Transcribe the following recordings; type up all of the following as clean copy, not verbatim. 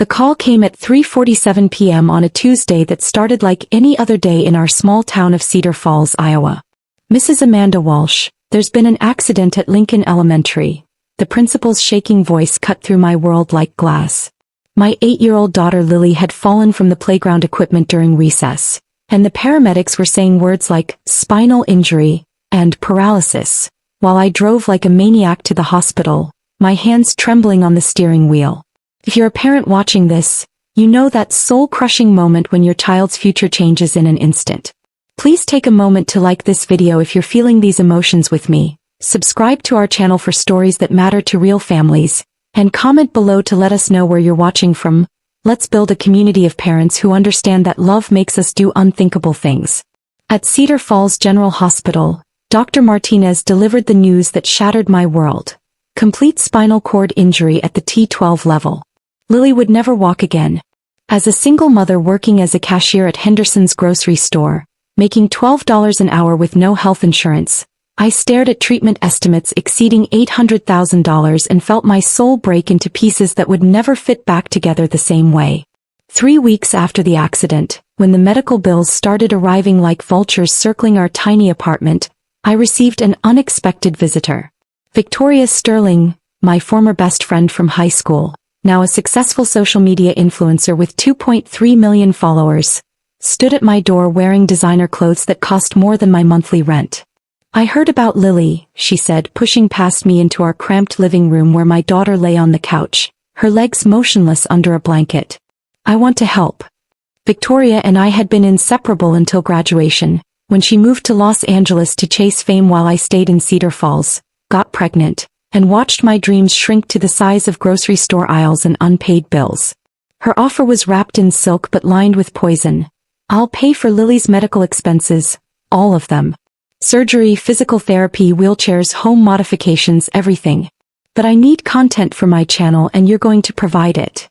The call came at 3:47 p.m. on a Tuesday that started like any other day in our small town of Cedar Falls, Iowa. "Mrs. Amanda Walsh, there's been an accident at Lincoln Elementary." The principal's shaking voice cut through my world like glass. My 8-year-old daughter Lily had fallen from the playground equipment during recess, and the paramedics were saying words like spinal injury and paralysis, while I drove like a maniac to the hospital, my hands trembling on the steering wheel. If you're a parent watching this, you know that soul-crushing moment when your child's future changes in an instant. Please take a moment to like this video if you're feeling these emotions with me, subscribe to our channel for stories that matter to real families, and comment below to let us know where you're watching from. Let's build a community of parents who understand that love makes us do unthinkable things. At Cedar Falls General Hospital, Dr. Martinez delivered the news that shattered my world. Complete spinal cord injury at the T12 level. Lily would never walk again. As a single mother working as a cashier at Henderson's grocery store, making $12 an hour with no health insurance, I stared at treatment estimates exceeding $800,000 and felt my soul break into pieces that would never fit back together the same way. 3 weeks after the accident, when the medical bills started arriving like vultures circling our tiny apartment, I received an unexpected visitor. Victoria Sterling, my former best friend from high school, now a successful social media influencer with 2.3 million followers, stood at my door wearing designer clothes that cost more than my monthly rent. "I heard about Lily," she said, pushing past me into our cramped living room where my daughter lay on the couch, her legs motionless under a blanket. "I want to help." Victoria and I had been inseparable until graduation, when she moved to Los Angeles to chase fame while I stayed in Cedar Falls, got pregnant, and watched my dreams shrink to the size of grocery store aisles and unpaid bills. Her offer was wrapped in silk but lined with poison. "I'll pay for Lily's medical expenses, all of them. Surgery, physical therapy, wheelchairs, home modifications, everything. But I need content for my channel and you're going to provide it."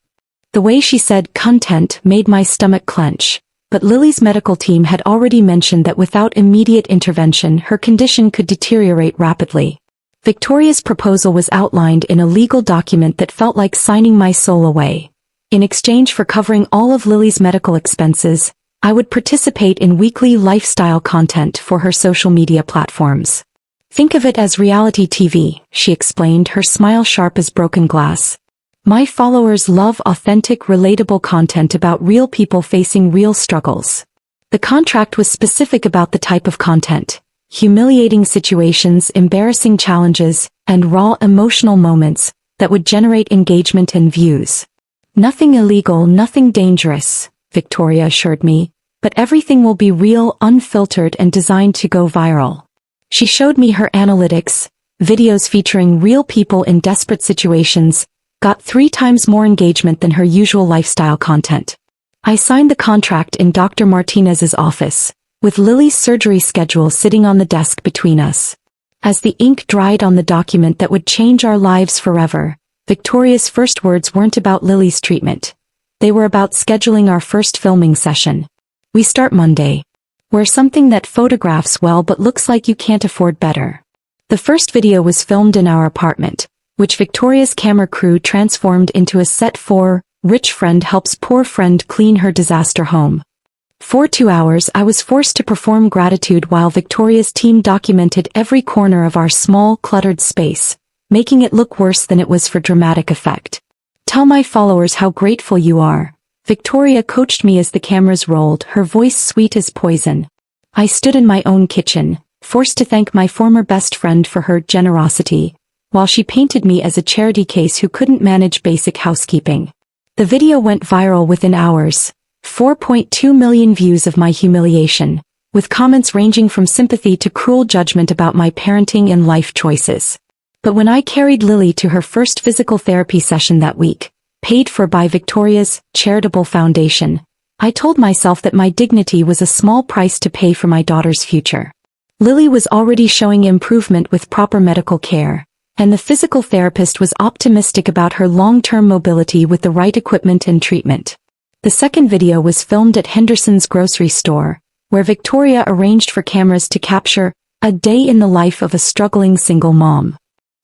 The way she said content made my stomach clench, but Lily's medical team had already mentioned that without immediate intervention her condition could deteriorate rapidly. Victoria's proposal was outlined in a legal document that felt like signing my soul away. In exchange for covering all of Lily's medical expenses, I would participate in weekly lifestyle content for her social media platforms. "Think of it as reality TV," she explained, her smile sharp as broken glass. "My followers love authentic, relatable content about real people facing real struggles." The contract was specific about the type of content: humiliating situations, embarrassing challenges, and raw emotional moments that would generate engagement and views. "Nothing illegal, nothing dangerous," Victoria assured me, "but everything will be real, unfiltered, and designed to go viral." She showed me her analytics. Videos featuring real people in desperate situations got 3 times more engagement than her usual lifestyle content. I signed the contract in Dr. Martinez's office, with Lily's surgery schedule sitting on the desk between us. As the ink dried on the document that would change our lives forever, Victoria's first words weren't about Lily's treatment. They were about scheduling our first filming session. "We start Monday. Wear something that photographs well but looks like you can't afford better." The first video was filmed in our apartment, which Victoria's camera crew transformed into a set for "Rich Friend Helps Poor Friend Clean Her Disaster Home." For 2 hours I was forced to perform gratitude while Victoria's team documented every corner of our small, cluttered space, making it look worse than it was for dramatic effect. "Tell my followers how grateful you are," Victoria coached me as the cameras rolled, her voice sweet as poison. I stood in my own kitchen, forced to thank my former best friend for her generosity, while she painted me as a charity case who couldn't manage basic housekeeping. The video went viral within hours. 4.2 million views of my humiliation, with comments ranging from sympathy to cruel judgment about my parenting and life choices. But when I carried Lily to her first physical therapy session that week, paid for by Victoria's charitable foundation, I told myself that my dignity was a small price to pay for my daughter's future. Lily was already showing improvement with proper medical care, and the physical therapist was optimistic about her long-term mobility with the right equipment and treatment. The second video was filmed at Henderson's grocery store, where Victoria arranged for cameras to capture a day in the life of a struggling single mom.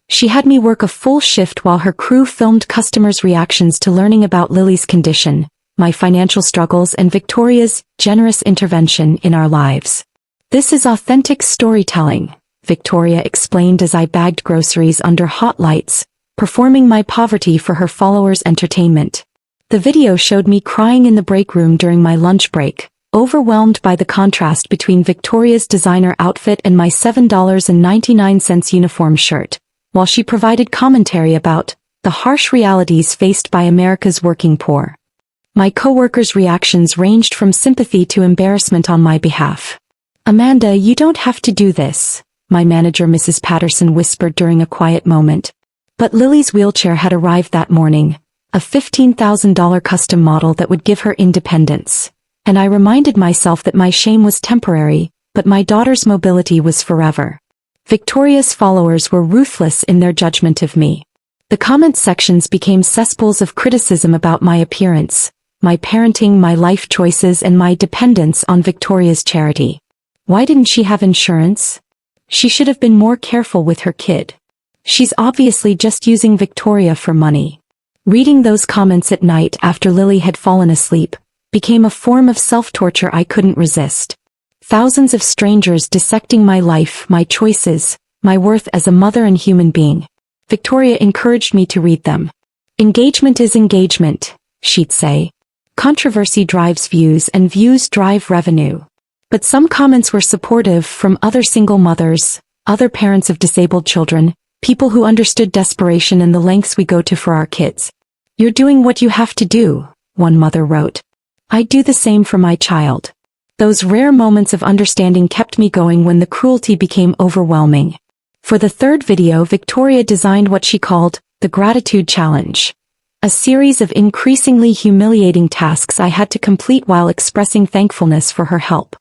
She had me work a full shift while her crew filmed customers' reactions to learning about Lily's condition, my financial struggles, and Victoria's generous intervention in our lives. "This is authentic storytelling," Victoria explained as I bagged groceries under hot lights, performing my poverty for her followers' entertainment. The video showed me crying in the break room during my lunch break, overwhelmed by the contrast between Victoria's designer outfit and my $7.99 uniform shirt, while she provided commentary about the harsh realities faced by America's working poor. My coworkers' reactions ranged from sympathy to embarrassment on my behalf. "Amanda, you don't have to do this," my manager Mrs. Patterson whispered during a quiet moment. But Lily's wheelchair had arrived that morning, a $15,000 custom model that would give her independence. And I reminded myself that my shame was temporary, but my daughter's mobility was forever. Victoria's followers were ruthless in their judgment of me. The comment sections became cesspools of criticism about my appearance, my parenting, my life choices, and my dependence on Victoria's charity. Why didn't she have insurance? She should have been more careful with her kid. She's obviously just using Victoria for money. Reading those comments at night after Lily had fallen asleep became a form of self-torture I couldn't resist. Thousands of strangers dissecting my life, my choices, my worth as a mother and human being. Victoria encouraged me to read them. "Engagement is engagement," she'd say. "Controversy drives views and views drive revenue." But some comments were supportive, from other single mothers, other parents of disabled children, people who understood desperation and the lengths we go to for our kids. "You're doing what you have to do," one mother wrote. "I'd do the same for my child." Those rare moments of understanding kept me going when the cruelty became overwhelming. For the third video, Victoria designed what she called the Gratitude Challenge, a series of increasingly humiliating tasks I had to complete while expressing thankfulness for her help.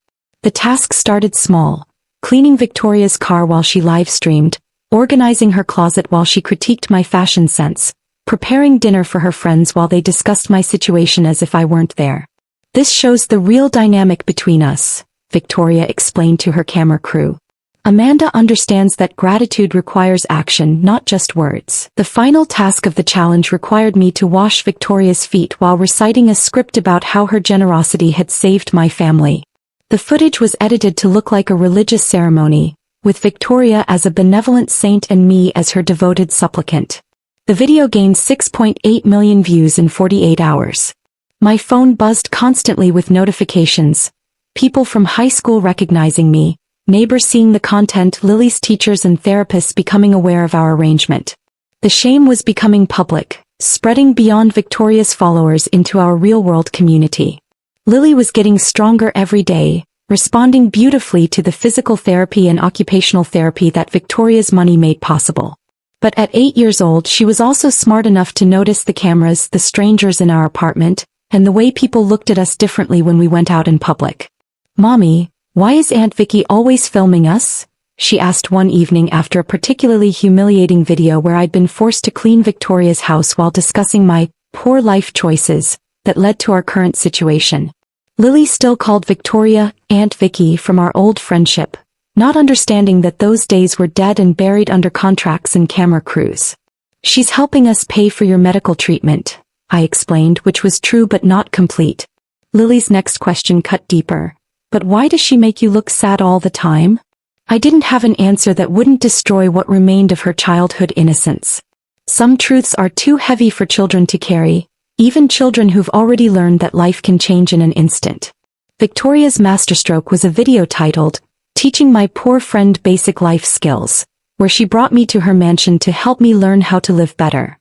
The tasks started small: cleaning Victoria's car while she live-streamed, organizing her closet while she critiqued my fashion sense, preparing dinner for her friends while they discussed my situation as if I weren't there. "This shows the real dynamic between us," Victoria explained to her camera crew. "Amanda understands that gratitude requires action, not just words." The final task of the challenge required me to wash Victoria's feet while reciting a script about how her generosity had saved my family. The footage was edited to look like a religious ceremony, with Victoria as a benevolent saint and me as her devoted supplicant. The video gained 6.8 million views in 48 hours. My phone buzzed constantly with notifications, people from high school recognizing me, neighbors seeing the content, Lily's teachers and therapists becoming aware of our arrangement. The shame was becoming public, spreading beyond Victoria's followers into our real-world community. Lily was getting stronger every day, responding beautifully to the physical therapy and occupational therapy that Victoria's money made possible. But at 8 years old, she was also smart enough to notice the cameras, the strangers in our apartment, and the way people looked at us differently when we went out in public. "Mommy, why is Aunt Vicky always filming us?" she asked one evening after a particularly humiliating video where I'd been forced to clean Victoria's house while discussing my poor life choices that led to our current situation. Lily still called Victoria Aunt Vicky from our old friendship, not understanding that those days were dead and buried under contracts and camera crews. "She's helping us pay for your medical treatment," I explained, which was true but not complete. Lily's next question cut deeper. "But why does she make you look sad all the time?" I didn't have an answer that wouldn't destroy what remained of her childhood innocence. Some truths are too heavy for children to carry, even children who've already learned that life can change in an instant. Victoria's masterstroke was a video titled, "Teaching My Poor Friend Basic Life Skills," where she brought me to her mansion to help me learn how to live better.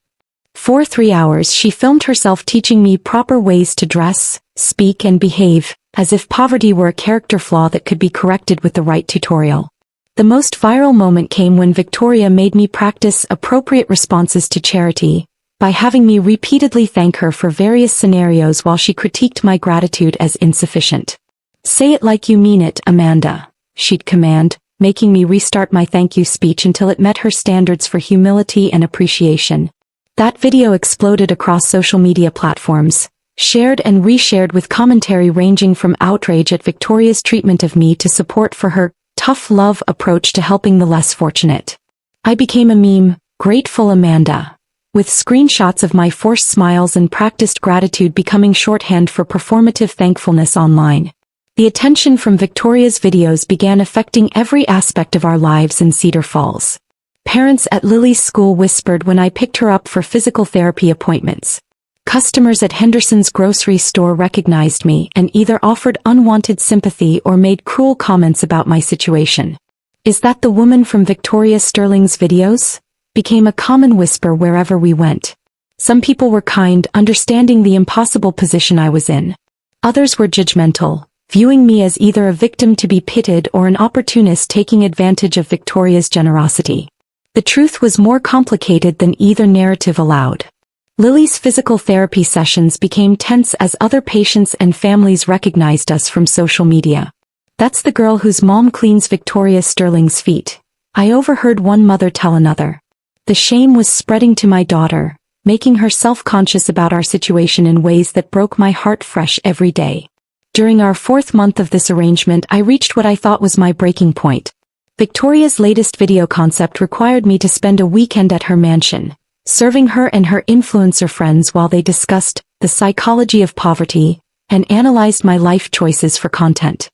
For 3 hours she filmed herself teaching me proper ways to dress, speak and behave, as if poverty were a character flaw that could be corrected with the right tutorial. The most viral moment came when Victoria made me practice appropriate responses to charity, by having me repeatedly thank her for various scenarios while she critiqued my gratitude as insufficient. "Say it like you mean it, Amanda," she'd command, making me restart my thank you speech until it met her standards for humility and appreciation. That video exploded across social media platforms, shared and reshared with commentary ranging from outrage at Victoria's treatment of me to support for her tough love approach to helping the less fortunate. I became a meme, Grateful Amanda. With screenshots of my forced smiles and practiced gratitude becoming shorthand for performative thankfulness online. The attention from Victoria's videos began affecting every aspect of our lives in Cedar Falls. Parents at Lily's school whispered when I picked her up for physical therapy appointments. Customers at Henderson's grocery store recognized me and either offered unwanted sympathy or made cruel comments about my situation. "Is that the woman from Victoria Sterling's videos?" became a common whisper wherever we went. Some people were kind, understanding the impossible position I was in. Others were judgmental, viewing me as either a victim to be pitied or an opportunist taking advantage of Victoria's generosity. The truth was more complicated than either narrative allowed. Lily's physical therapy sessions became tense as other patients and families recognized us from social media. "That's the girl whose mom cleans Victoria Sterling's feet," I overheard one mother tell another. The shame was spreading to my daughter, making her self-conscious about our situation in ways that broke my heart fresh every day. During our 4th month of this arrangement, I reached what I thought was my breaking point. Victoria's latest video concept required me to spend a weekend at her mansion, serving her and her influencer friends while they discussed the psychology of poverty and analyzed my life choices for content.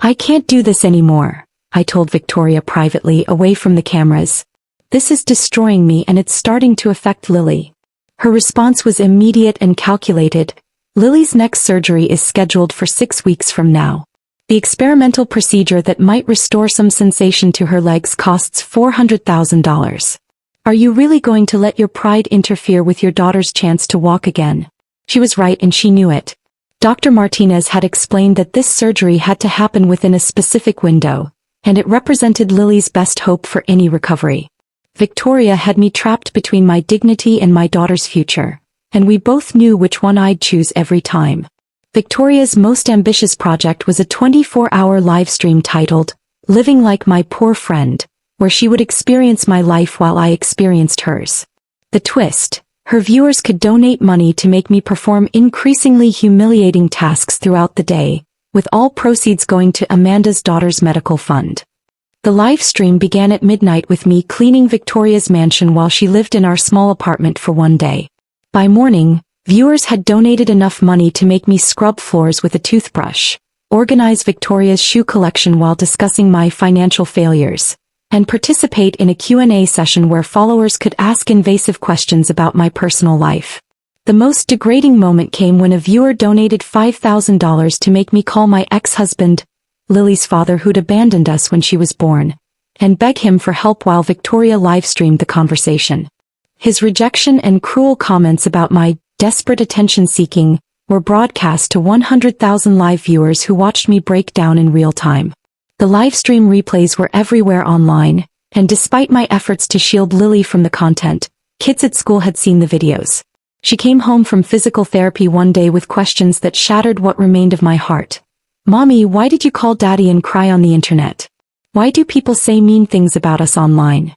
"I can't do this anymore," I told Victoria privately away from the cameras. "This is destroying me and it's starting to affect Lily." Her response was immediate and calculated. "Lily's next surgery is scheduled for 6 weeks from now. The experimental procedure that might restore some sensation to her legs costs $400,000. Are you really going to let your pride interfere with your daughter's chance to walk again?" She was right and she knew it. Dr. Martinez had explained that this surgery had to happen within a specific window, and it represented Lily's best hope for any recovery. Victoria had me trapped between my dignity and my daughter's future, and we both knew which one I'd choose every time. Victoria's most ambitious project was a 24-hour live stream titled, "Living Like My Poor Friend," where she would experience my life while I experienced hers. The twist: her viewers could donate money to make me perform increasingly humiliating tasks throughout the day, with all proceeds going to Amanda's daughter's medical fund. The live stream began at midnight with me cleaning Victoria's mansion while she lived in our small apartment for one day. By morning, viewers had donated enough money to make me scrub floors with a toothbrush, organize Victoria's shoe collection while discussing my financial failures, and participate in a Q&A session where followers could ask invasive questions about my personal life. The most degrading moment came when a viewer donated $5,000 to make me call my ex-husband, Lily's father who'd abandoned us when she was born, and beg him for help while Victoria live-streamed the conversation. His rejection and cruel comments about my desperate attention-seeking were broadcast to 100,000 live viewers who watched me break down in real time. The live-stream replays were everywhere online, and despite my efforts to shield Lily from the content, kids at school had seen the videos. She came home from physical therapy one day with questions that shattered what remained of my heart. "Mommy, why did you call Daddy and cry on the internet? Why do people say mean things about us online?"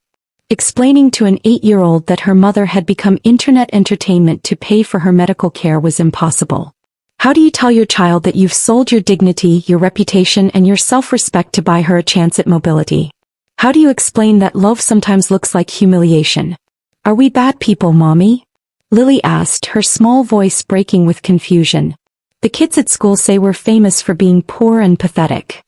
Explaining to an 8-year-old that her mother had become internet entertainment to pay for her medical care was impossible. How do you tell your child that you've sold your dignity, your reputation, and your self-respect to buy her a chance at mobility? How do you explain that love sometimes looks like humiliation? "Are we bad people, Mommy?" Lily asked, her small voice breaking with confusion. "The kids at school say we're famous for being poor and pathetic."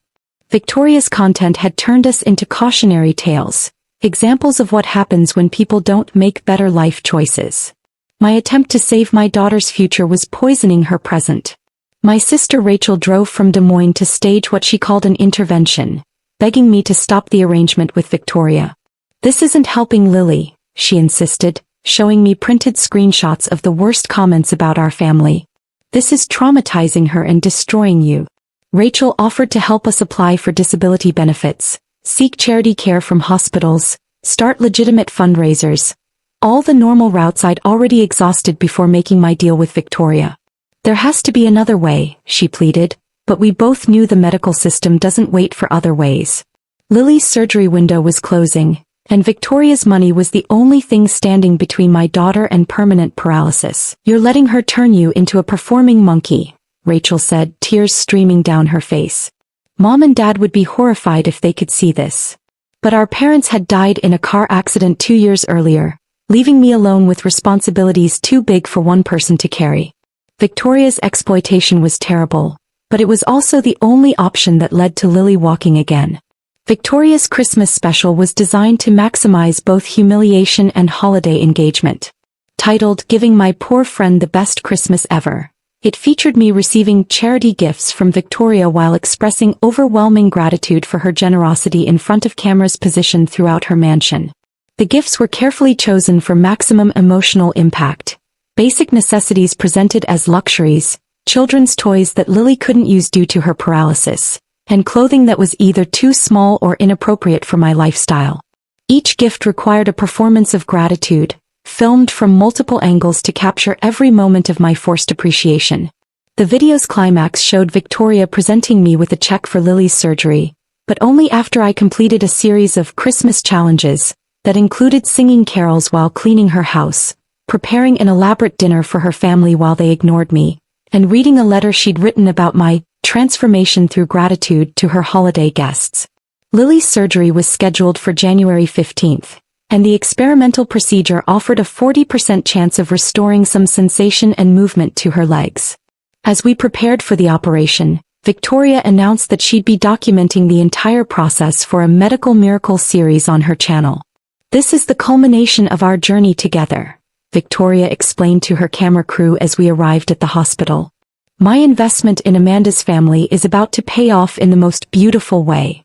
Victoria's content had turned us into cautionary tales, examples of what happens when people don't make better life choices. My attempt to save my daughter's future was poisoning her present. My sister Rachel drove from Des Moines to stage what she called an intervention, begging me to stop the arrangement with Victoria. "This isn't helping Lily," she insisted, showing me printed screenshots of the worst comments about our family. "This is traumatizing her and destroying you." Rachel offered to help us apply for disability benefits, seek charity care from hospitals, start legitimate fundraisers. All the normal routes I'd already exhausted before making my deal with Victoria. "There has to be another way," she pleaded, but we both knew the medical system doesn't wait for other ways. Lily's surgery window was closing, and Victoria's money was the only thing standing between my daughter and permanent paralysis. "You're letting her turn you into a performing monkey," Rachel said, tears streaming down her face. "Mom and Dad would be horrified if they could see this. But our parents had died in a car accident 2 years earlier, leaving me alone with responsibilities too big for one person to carry. Victoria's exploitation was terrible, but it was also the only option that led to Lily walking again. Victoria's Christmas special was designed to maximize both humiliation and holiday engagement. Titled "Giving My Poor Friend the Best Christmas Ever," it featured me receiving charity gifts from Victoria while expressing overwhelming gratitude for her generosity in front of cameras positioned throughout her mansion. The gifts were carefully chosen for maximum emotional impact. Basic necessities presented as luxuries, children's toys that Lily couldn't use due to her paralysis, and clothing that was either too small or inappropriate for my lifestyle. Each gift required a performance of gratitude, filmed from multiple angles to capture every moment of my forced appreciation. The video's climax showed Victoria presenting me with a check for Lily's surgery, but only after I completed a series of Christmas challenges that included singing carols while cleaning her house, preparing an elaborate dinner for her family while they ignored me, and reading a letter she'd written about my transformation through gratitude to her holiday guests. Lily's surgery was scheduled for January 15th. And the experimental procedure offered a 40% chance of restoring some sensation and movement to her legs. As we prepared for the operation, Victoria announced that she'd be documenting the entire process for a medical miracle series on her channel. "This is the culmination of our journey together," Victoria explained to her camera crew as we arrived at the hospital. "My investment in Amanda's family is about to pay off in the most beautiful way."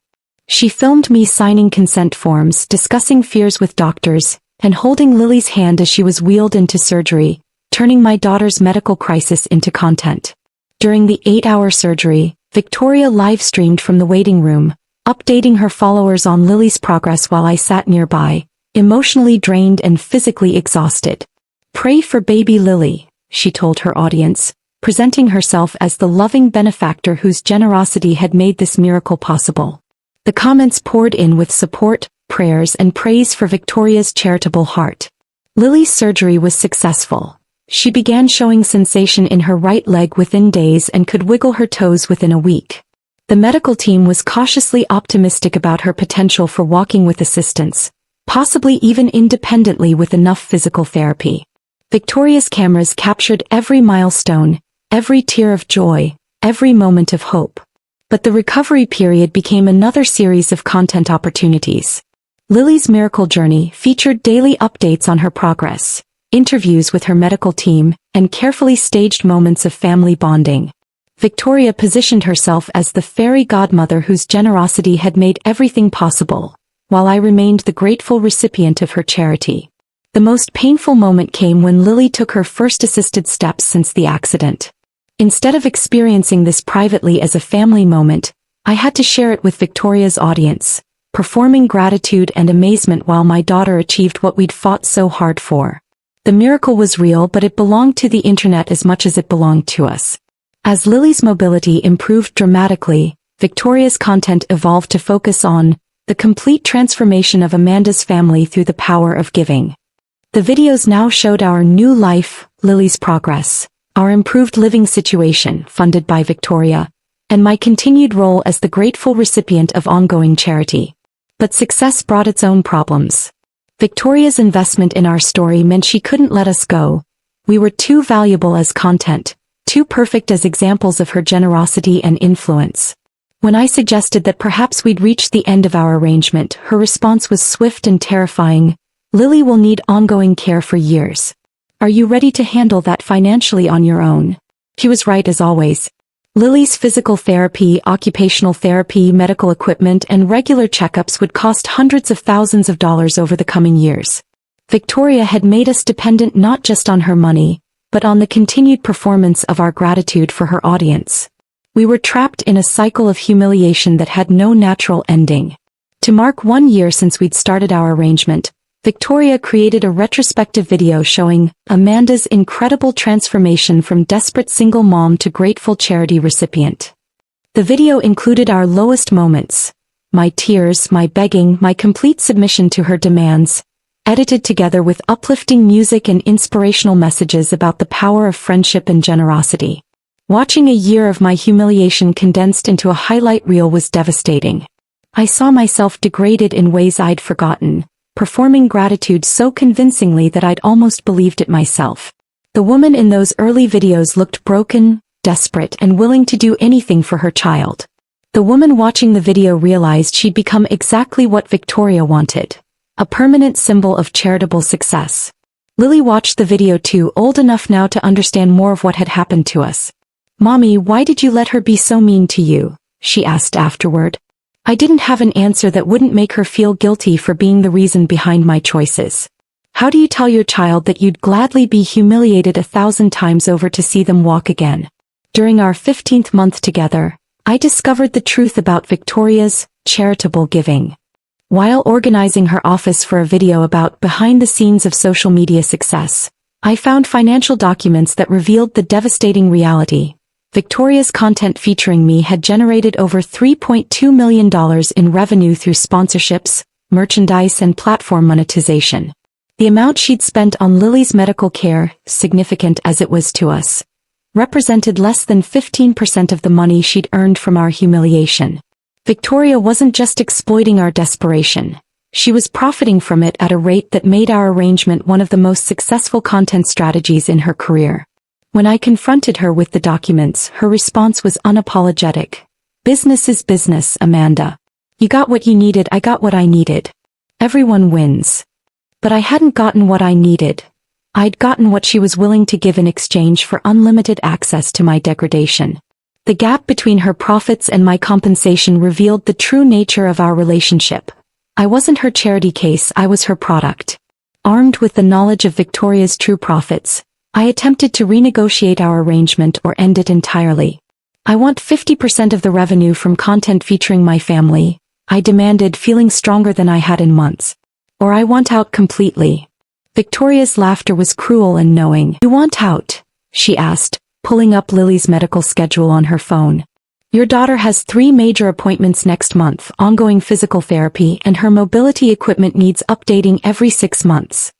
She filmed me signing consent forms, discussing fears with doctors, and holding Lily's hand as she was wheeled into surgery, turning my daughter's medical crisis into content. During the 8-hour surgery, Victoria live-streamed from the waiting room, updating her followers on Lily's progress while I sat nearby, emotionally drained and physically exhausted. "Pray for baby Lily," she told her audience, presenting herself as the loving benefactor whose generosity had made this miracle possible. The comments poured in with support, prayers and praise for Victoria's charitable heart. Lily's surgery was successful. She began showing sensation in her right leg within days and could wiggle her toes within a week. The medical team was cautiously optimistic about her potential for walking with assistance, possibly even independently with enough physical therapy. Victoria's cameras captured every milestone, every tear of joy, every moment of hope. But the recovery period became another series of content opportunities. Lily's miracle journey featured daily updates on her progress, interviews with her medical team, and carefully staged moments of family bonding. Victoria positioned herself as the fairy godmother whose generosity had made everything possible, while I remained the grateful recipient of her charity. The most painful moment came when Lily took her first assisted steps since the accident. Instead of experiencing this privately as a family moment, I had to share it with Victoria's audience, performing gratitude and amazement while my daughter achieved what we'd fought so hard for. The miracle was real, but it belonged to the internet as much as it belonged to us. As Lily's mobility improved dramatically, Victoria's content evolved to focus on the complete transformation of Amanda's family through the power of giving. The videos now showed our new life, Lily's progress, our improved living situation, funded by Victoria, and my continued role as the grateful recipient of ongoing charity. But success brought its own problems. Victoria's investment in our story meant she couldn't let us go. We were too valuable as content, too perfect as examples of her generosity and influence. When I suggested that perhaps we'd reached the end of our arrangement, her response was swift and terrifying. "Lily will need ongoing care for years. Are you ready to handle that financially on your own?" He was right as always. Lily's physical therapy, occupational therapy, medical equipment, and regular checkups would cost hundreds of thousands of dollars over the coming years. Victoria had made us dependent not just on her money, but on the continued performance of our gratitude for her audience. We were trapped in a cycle of humiliation that had no natural ending. To mark 1 year since we'd started our arrangement, Victoria created a retrospective video showing Amanda's incredible transformation from desperate single mom to grateful charity recipient. The video included our lowest moments, my tears, my begging, my complete submission to her demands, edited together with uplifting music and inspirational messages about the power of friendship and generosity. Watching a year of my humiliation condensed into a highlight reel was devastating. I saw myself degraded in ways I'd forgotten, performing gratitude so convincingly that I'd almost believed it myself. The woman in those early videos looked broken, desperate, and willing to do anything for her child. The woman watching the video realized she'd become exactly what Victoria wanted: a permanent symbol of charitable success. Lily watched the video too, old enough now to understand more of what had happened to us. "Mommy, why did you let her be so mean to you?" she asked afterward. I didn't have an answer that wouldn't make her feel guilty for being the reason behind my choices. How do you tell your child that you'd gladly be humiliated 1,000 times over to see them walk again? During our 15th month together, I discovered the truth about Victoria's charitable giving. While organizing her office for a video about behind the scenes of social media success, I found financial documents that revealed the devastating reality. Victoria's content featuring me had generated over $3.2 million in revenue through sponsorships, merchandise, and platform monetization. The amount she'd spent on Lily's medical care, significant as it was to us, represented less than 15% of the money she'd earned from our humiliation. Victoria wasn't just exploiting our desperation. She was profiting from it at a rate that made our arrangement one of the most successful content strategies in her career. When I confronted her with the documents, her response was unapologetic. "Business is business, Amanda. You got what you needed, I got what I needed. Everyone wins." But I hadn't gotten what I needed. I'd gotten what she was willing to give in exchange for unlimited access to my degradation. The gap between her profits and my compensation revealed the true nature of our relationship. I wasn't her charity case, I was her product. Armed with the knowledge of Victoria's true profits, I attempted to renegotiate our arrangement or end it entirely. "I want 50% of the revenue from content featuring my family," I demanded, feeling stronger than I had in months. "Or I want out completely." Victoria's laughter was cruel and knowing. "You want out?" she asked, pulling up Lily's medical schedule on her phone. "Your daughter has 3 major appointments next month, ongoing physical therapy, and her mobility equipment needs updating every 6 months.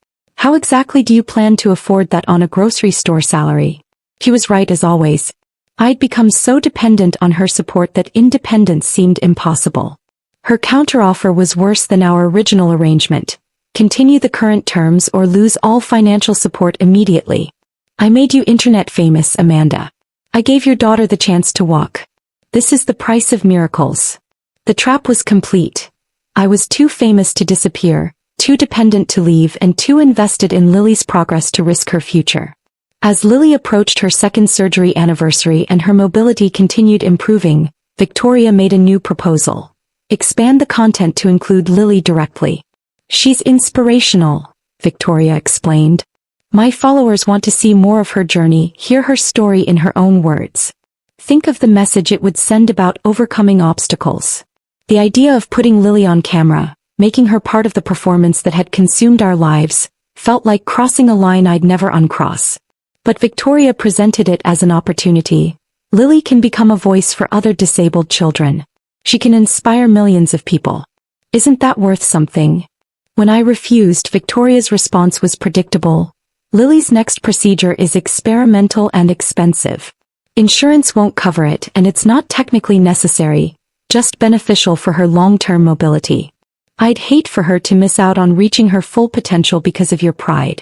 How exactly do you plan to afford that on a grocery store salary?" He was right as always. I'd become so dependent on her support that independence seemed impossible. Her counteroffer was worse than our original arrangement: continue the current terms or lose all financial support immediately. "I made you internet famous, Amanda. I gave your daughter the chance to walk. This is the price of miracles." The trap was complete. I was too famous to disappear, too dependent to leave, and too invested in Lily's progress to risk her future. As Lily approached her 2nd surgery anniversary and her mobility continued improving, Victoria made a new proposal: expand the content to include Lily directly. "She's inspirational," Victoria explained. "My followers want to see more of her journey, hear her story in her own words. Think of the message it would send about overcoming obstacles." The idea of putting Lily on camera, making her part of the performance that had consumed our lives, felt like crossing a line I'd never uncross. But Victoria presented it as an opportunity. Lily can become a voice for other disabled children. She can inspire millions of people. Isn't that worth something? When I refused, Victoria's response was predictable. "Lily's next procedure is experimental and expensive. Insurance won't cover it, and it's not technically necessary, just beneficial for her long-term mobility. I'd hate for her to miss out on reaching her full potential because of your pride."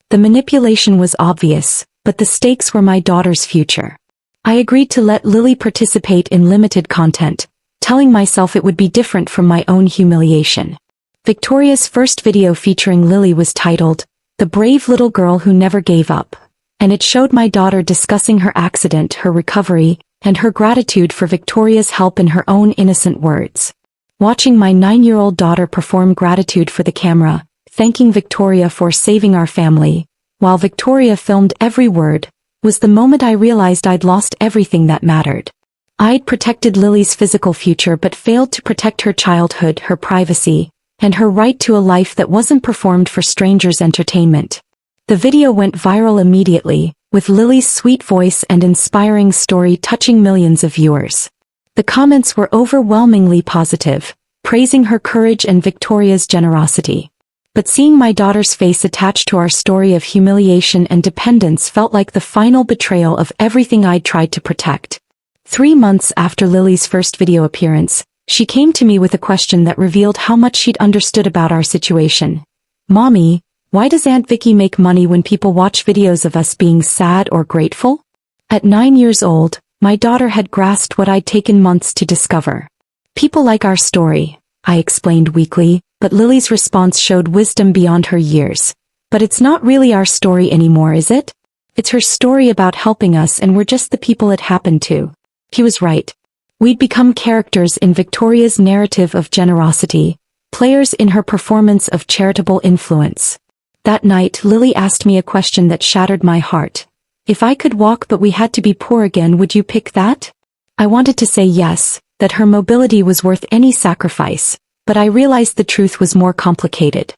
The manipulation was obvious, but the stakes were my daughter's future. I agreed to let Lily participate in limited content, telling myself it would be different from my own humiliation. Victoria's first video featuring Lily was titled, "The Brave Little Girl Who Never Gave Up," and it showed my daughter discussing her accident, her recovery, and her gratitude for Victoria's help in her own innocent words. Watching my 9-year-old daughter perform gratitude for the camera, thanking Victoria for saving our family, while Victoria filmed every word, was the moment I realized I'd lost everything that mattered. I'd protected Lily's physical future but failed to protect her childhood, her privacy, and her right to a life that wasn't performed for strangers' entertainment. The video went viral immediately, with Lily's sweet voice and inspiring story touching millions of viewers. The comments were overwhelmingly positive, praising her courage and Victoria's generosity. But seeing my daughter's face attached to our story of humiliation and dependence felt like the final betrayal of everything I'd tried to protect. 3 months after Lily's first video appearance, She came to me with a question that revealed how much she'd understood about our situation. "Mommy, why does Aunt Vicky make money when people watch videos of us being sad or grateful?" At 9 years old, my daughter had grasped what I'd taken months to discover. "People like our story," I explained weakly, but Lily's response showed wisdom beyond her years. "But it's not really our story anymore, is it? It's her story about helping us and we're just the people it happened to." He was right. We'd become characters in Victoria's narrative of generosity, players in her performance of charitable influence. That night, Lily asked me a question that shattered my heart. "If I could walk but we had to be poor again, would you pick that?" I wanted to say yes, that her mobility was worth any sacrifice, but I realized the truth was more complicated.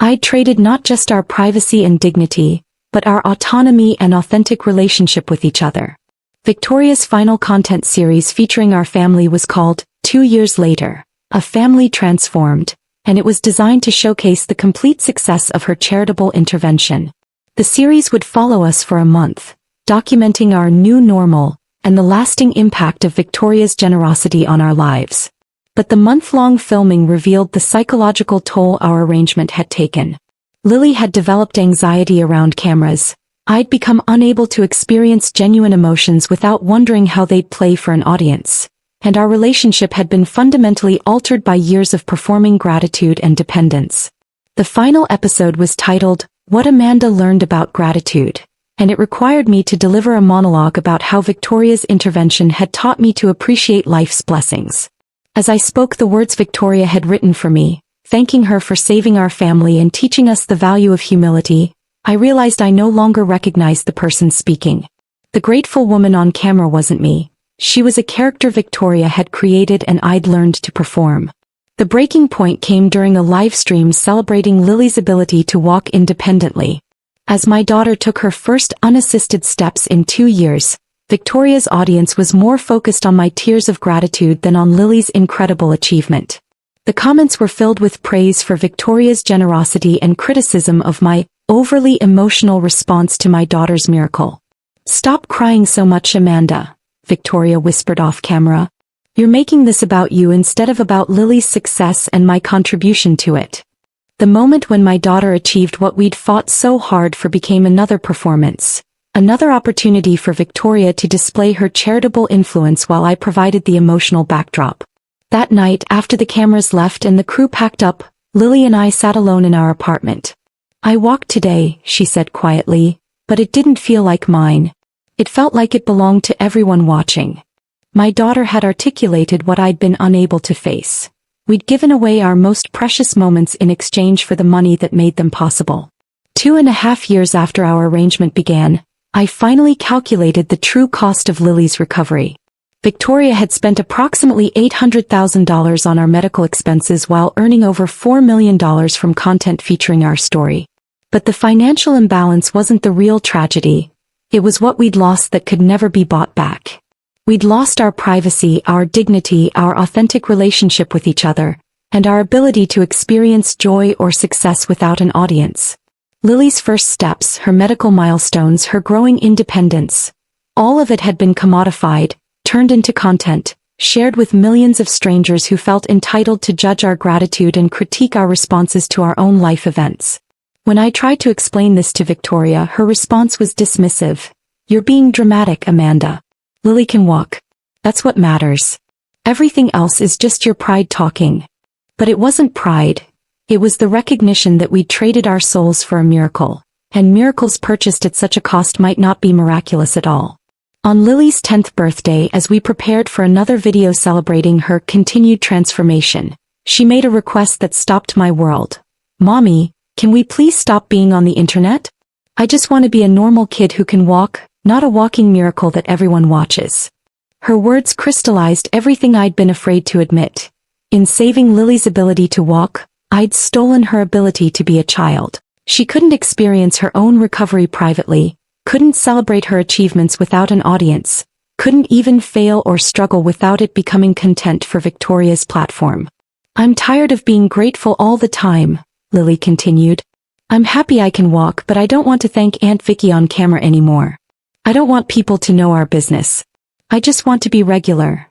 I'd traded not just our privacy and dignity, but our autonomy and authentic relationship with each other. Victoria's final content series featuring our family was called 2 Years Later, A Family Transformed, and it was designed to showcase the complete success of her charitable intervention. The series would follow us for a month, documenting our new normal and the lasting impact of Victoria's generosity on our lives. But the month-long filming revealed the psychological toll our arrangement had taken. Lily had developed anxiety around cameras. I'd become unable to experience genuine emotions without wondering how they'd play for an audience. And our relationship had been fundamentally altered by years of performing gratitude and dependence. The final episode was titled, What Amanda Learned About Gratitude, and it required me to deliver a monologue about how Victoria's intervention had taught me to appreciate life's blessings. As I spoke the words Victoria had written for me, thanking her for saving our family and teaching us the value of humility, I realized I no longer recognized the person speaking. The grateful woman on camera wasn't me. She was a character Victoria had created and I'd learned to perform. The breaking point came during a live stream celebrating Lily's ability to walk independently. As my daughter took her first unassisted steps in 2 years, Victoria's audience was more focused on my tears of gratitude than on Lily's incredible achievement. The comments were filled with praise for Victoria's generosity and criticism of my overly emotional response to my daughter's miracle. "Stop crying so much, Amanda," Victoria whispered off camera. "You're making this about you instead of about Lily's success and my contribution to it." The moment when my daughter achieved what we'd fought so hard for became another performance, another opportunity for Victoria to display her charitable influence while I provided the emotional backdrop. That night, after the cameras left and the crew packed up, Lily and I sat alone in our apartment. "I walked today," she said quietly, "but it didn't feel like mine. It felt like it belonged to everyone watching." My daughter had articulated what I'd been unable to face. We'd given away our most precious moments in exchange for the money that made them possible. 2.5 years after our arrangement began, I finally calculated the true cost of Lily's recovery. Victoria had spent approximately $800,000 on our medical expenses while earning over $4 million from content featuring our story. But the financial imbalance wasn't the real tragedy. It was what we'd lost that could never be bought back. We'd lost our privacy, our dignity, our authentic relationship with each other, and our ability to experience joy or success without an audience. Lily's first steps, her medical milestones, her growing independence, all of it had been commodified, turned into content, shared with millions of strangers who felt entitled to judge our gratitude and critique our responses to our own life events. When I tried to explain this to Victoria, her response was dismissive. "You're being dramatic, Amanda. Lily can walk. That's what matters. Everything else is just your pride talking." But it wasn't pride. It was the recognition that we'd traded our souls for a miracle, and miracles purchased at such a cost might not be miraculous at all. On Lily's 10th birthday, as we prepared for another video celebrating her continued transformation, she made a request that stopped my world. "Mommy, can we please stop being on the internet? I just want to be a normal kid who can walk, not a walking miracle that everyone watches." Her words crystallized everything I'd been afraid to admit. In saving Lily's ability to walk, I'd stolen her ability to be a child. She couldn't experience her own recovery privately, couldn't celebrate her achievements without an audience, couldn't even fail or struggle without it becoming content for Victoria's platform. "I'm tired of being grateful all the time," Lily continued. "I'm happy I can walk, but I don't want to thank Aunt Vicky on camera anymore. I don't want people to know our business. I just want to be regular."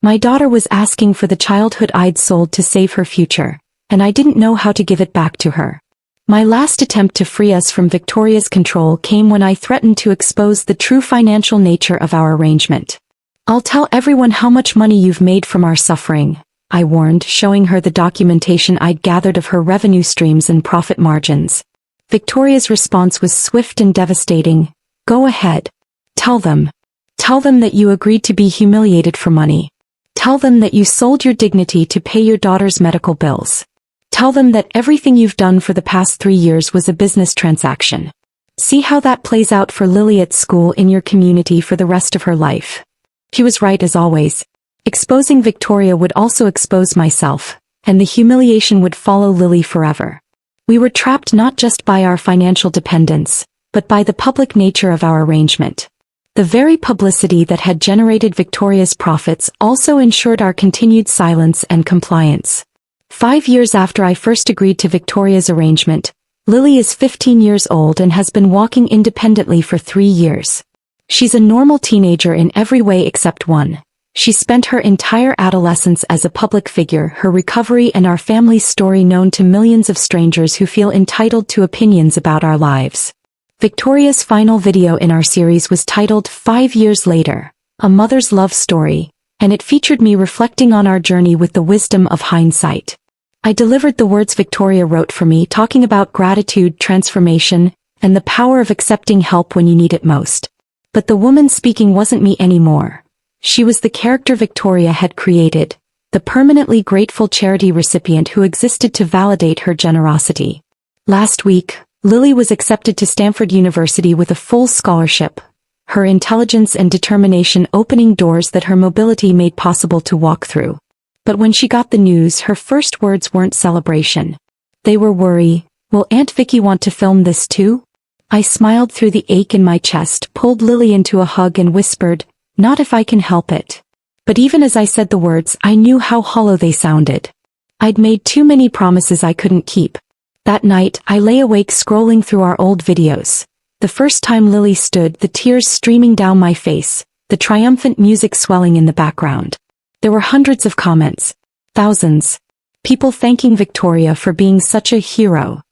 My daughter was asking for the childhood I'd sold to save her future, and I didn't know how to give it back to her. My last attempt to free us from Victoria's control came when I threatened to expose the true financial nature of our arrangement. I'll tell everyone how much money you've made from our suffering, I warned, showing her the documentation I'd gathered of her revenue streams and profit margins. Victoria's response was swift and devastating. Go ahead. Tell them. Tell them that you agreed to be humiliated for money. Tell them that you sold your dignity to pay your daughter's medical bills. Tell them that everything you've done for the past 3 years was a business transaction. See how that plays out for Lily at school, in your community, for the rest of her life. He was right as always. Exposing Victoria would also expose myself, and the humiliation would follow Lily forever. We were trapped not just by our financial dependence, but by the public nature of our arrangement. The very publicity that had generated Victoria's profits also ensured our continued silence and compliance. 5 years after I first agreed to Victoria's arrangement, Lily is 15 years old and has been walking independently for 3 years. She's a normal teenager in every way except one. She spent her entire adolescence as a public figure, her recovery and our family's story known to millions of strangers who feel entitled to opinions about our lives. Victoria's final video in our series was titled 5 Years Later, A Mother's Love Story, and it featured me reflecting on our journey with the wisdom of hindsight. I delivered the words Victoria wrote for me, talking about gratitude, transformation, and the power of accepting help when you need it most. But the woman speaking wasn't me anymore. She was the character Victoria had created, the permanently grateful charity recipient who existed to validate her generosity. Last week, Lily was accepted to Stanford University with a full scholarship, her intelligence and determination opening doors that her mobility made possible to walk through. But when she got the news, her first words weren't celebration. They were worry. Will Aunt Vicky want to film this too? I smiled through the ache in my chest, pulled Lily into a hug and whispered, not if I can help it. But even as I said the words, I knew how hollow they sounded. I'd made too many promises I couldn't keep. That night, I lay awake scrolling through our old videos. The first time Lily stood, the tears streaming down my face, the triumphant music swelling in the background. There were hundreds of comments. Thousands. People thanking Victoria for being such a hero.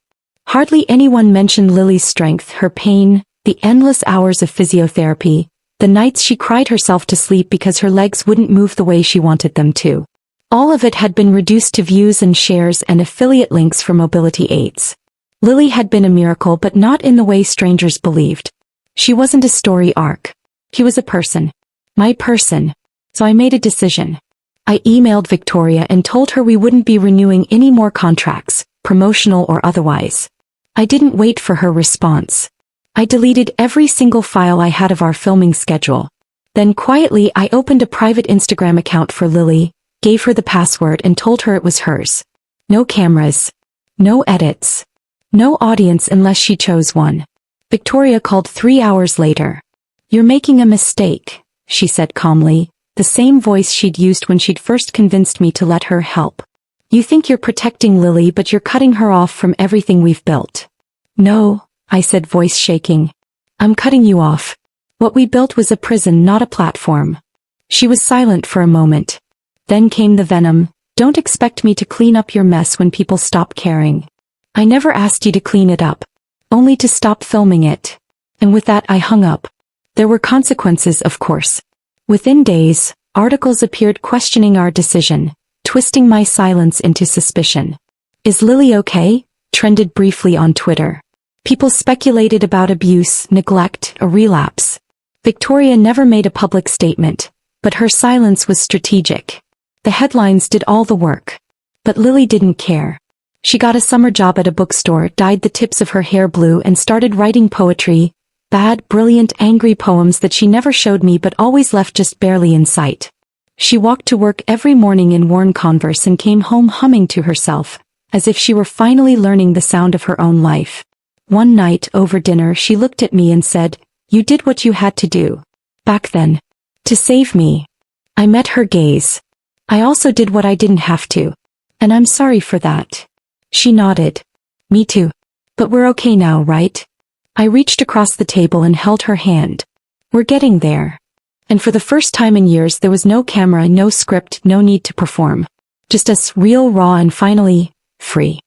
Hardly anyone mentioned Lily's strength, her pain, the endless hours of physiotherapy, the nights she cried herself to sleep because her legs wouldn't move the way she wanted them to. All of it had been reduced to views and shares and affiliate links for mobility aids. Lily had been a miracle, but not in the way strangers believed. She wasn't a story arc. He was a person. My person. So I made a decision. I emailed Victoria and told her we wouldn't be renewing any more contracts, promotional or otherwise. I didn't wait for her response. I deleted every single file I had of our filming schedule. Then quietly I opened a private Instagram account for Lily, gave her the password and told her it was hers. No cameras. No edits. No audience unless she chose one. Victoria called 3 hours later. You're making a mistake, she said calmly, the same voice she'd used when she'd first convinced me to let her help. You think you're protecting Lily, but you're cutting her off from everything we've built. No, I said, voice shaking. I'm cutting you off. What we built was a prison, not a platform. She was silent for a moment. Then came the venom. Don't expect me to clean up your mess when people stop caring. I never asked you to clean it up. Only to stop filming it. And with that I hung up. There were consequences, of course. Within days, articles appeared questioning our decision, twisting my silence into suspicion. Is Lily okay? Trended briefly on Twitter. People speculated about abuse, neglect, a relapse. Victoria never made a public statement, but her silence was strategic. The headlines did all the work. But Lily didn't care. She got a summer job at a bookstore, dyed the tips of her hair blue and started writing poetry, bad, brilliant, angry poems that she never showed me but always left just barely in sight. She walked to work every morning in worn Converse and came home humming to herself, as if she were finally learning the sound of her own life. One night, over dinner, she looked at me and said, "You did what you had to do. Back then. To save me." I met her gaze. I also did what I didn't have to. And I'm sorry for that. She nodded. Me too. But we're okay now, right? I reached across the table and held her hand. We're getting there. And for the first time in years there was no camera, no script, no need to perform. Just us, real, raw, and finally, free.